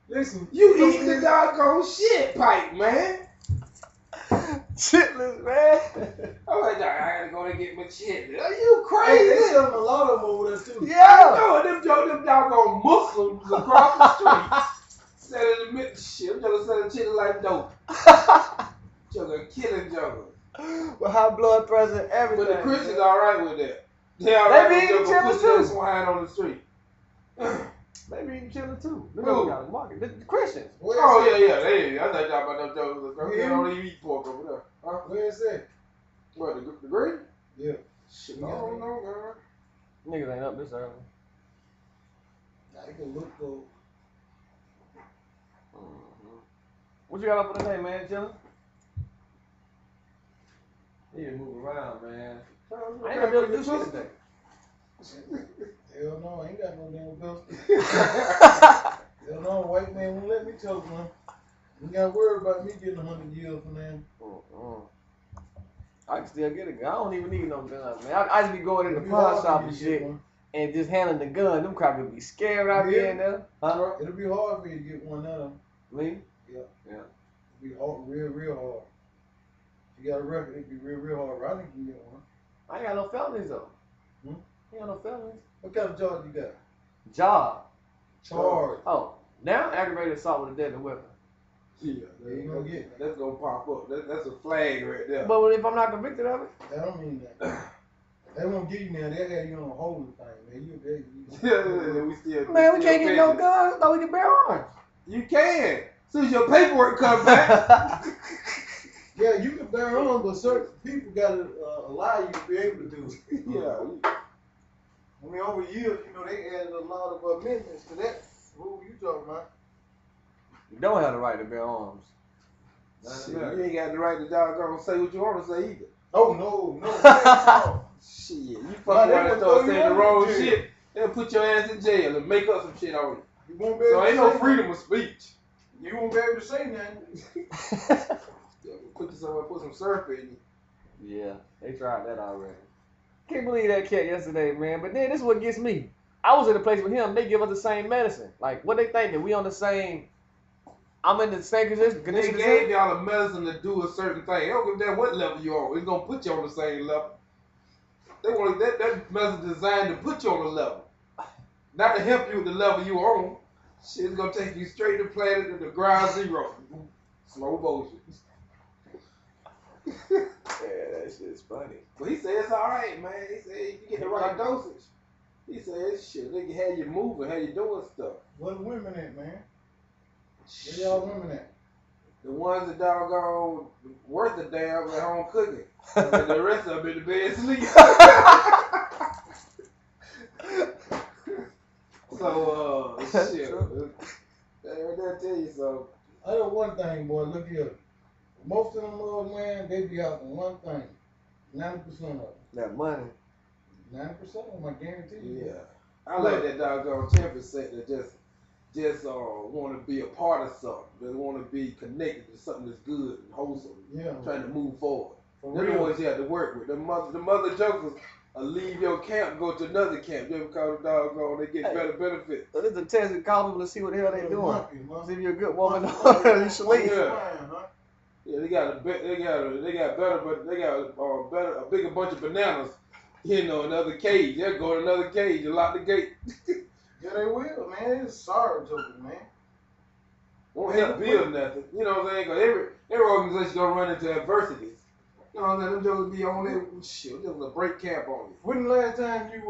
Listen, You eat the doggone shit pipe, man. Chitlins, man. I'm like, I gotta go and get my chitlins. Are you hey, they crazy? selling a lot of them over there too. Yeah. No, them doggone Muslims across the street selling the shit. I'm just selling chitlins like dope. Jugger killing juggers. With high blood pressure, everything. But the Christians all right with that. They all right They with be eating jugging chitlins pussy and too. swine on the street. They be eating chillin' too. They Who? got a market. The Christians. Oh yeah. I thought y'all about them juggers. They Yeah. don't even eat pork over there. Huh? Where is that? What, the green? Yeah. Shit, I don't know, man. Niggas ain't up this early. I can look for. What you got up for today, man? Chillin'? You need to move around, man. I ain't gonna be able to do shit today. Hell no, I ain't got no damn pistol. Hell no, white man won't let me choke one. You gotta worry about me getting 100 years from now. I can still get a gun. I don't even need no gun, man. I just be going in the pawn shop and shit and just handling the gun. Them crackers be scared out here in there. Huh? It'll be hard for you to get one of them. Me? Yeah. Yeah. It'll be hard, real hard. If you got a record, it'll be real hard. Ronnie can get one. I ain't got no felonies though. Hmm? I ain't got no felonies. What kind of charge you got? Job. Charge. Oh, now aggravated assault with a deadly weapon. Yeah, You ain't gonna get that. that's gonna pop up. That's a flag right there. But if I'm not convicted of it, That don't mean that. They won't give you now. They'll have you on a holding thing, man. we still. man, we can't get no guns. No, we can bear arms. You can. As soon as your paperwork comes back. Yeah, you can bear on, but certain people gotta allow you to be able to do it. Yeah. I mean, over years, they added a lot of amendments to that rule you talking about. You don't have the right to bear arms. Shit, you ain't got the right to doggone say what you want to say either. Oh, no. Shit, you Nah, fuck they around and gonna start throw saying the you wrong in jail. shit, they'll put your ass in jail and make up some shit on you. You won't be able So to ain't no say freedom of speech. You won't be able to say nothing. Put you somewhere, put some surf in you. Yeah, they tried that already. Can't believe that cat yesterday, man. But then this is what gets me. I was in a place with him. They give us the same medicine. Like, what they thinking? We on the same. I'm in the same condition. They gave y'all a medicine to do a certain thing. They don't give a damn what level you on. It's gonna put you on the same level. They want that medicine designed to put you on the level, not to help you with the level you on. Shit's gonna take you straight to planet to the ground zero. Slow motion. Yeah, that shit's funny. But he said it's all right, man. He said if you get the right dosage. He said shit, they can have you moving, have you doing stuff. Where the women at, man? Where y'all women at? The ones that doggone worth a damn at home cooking. And the rest of them in the bed sleep. So, shit. They'll tell you something. I know one thing, boy. Look here. Most of them man, they be out on one thing. 90% of them. That money. 90% of them, I guarantee you. Yeah. I like that doggone 10% that just want to be a part of something. They want to be connected to something that's good and wholesome. Yeah. Trying to move forward. For They're the real. ones you have to work with. The mother jokers leave your camp and go to another camp. You ever call the doggone, they get better benefits. So this is a test to call people to see what the hell they doing. Monkey, See if you're a good woman or you should leave. Yeah, they got a bigger bunch of bananas, in another cage. They'll go to another cage and lock the gate. Yeah, they will, man. It's sorry joking, man. Won't help build nothing. You know what I'm saying? Cause every organization gonna run into adversities. You know what I'm saying? Them jokers be on there. Shit, them will break camp on you. When the last time you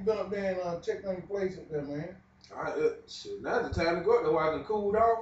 been up there and checked on your place up there, man? Shit, now's the time to go up there where I can cool down.